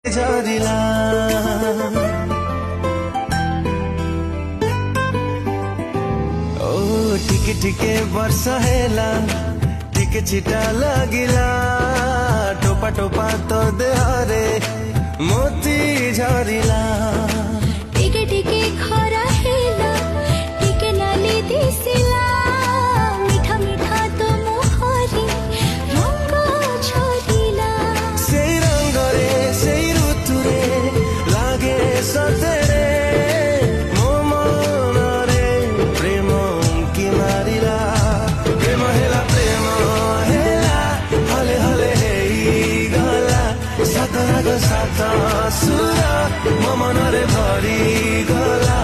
ଝରିଲା ଓ ଟିକେ ଟିକେ ବର୍ଷା ହେଲା ଟିକେ ଛିଟା ଲାଗିଲା ଟୋପା ଟୋପା ତୋ ଦେହରେ ମୋତି ଝରିଲା ଟିକେ ଟିକେ ଖରା ହେଲା ଟିକେ ନାଲି ଦିଶିଲା ମିଠା ମିଠା ତୋ ମୁହଁରେ ରଙ୍ଗ ଝରିଲା ସେଇ ରଙ୍ଗରେ ସେଇ ଋତୁରେ ଲାଗେ ସତରେ ମୋ ମନରେ ପ୍ରେମ କି ମାରିଲା ପ୍ରେମ ହେଲା ହଲେ ହଲେ ହେଇଗଲା ସାତ ରାଗ ସାତ ସୁର ମୋ ମନରେ ଭରିଗଲା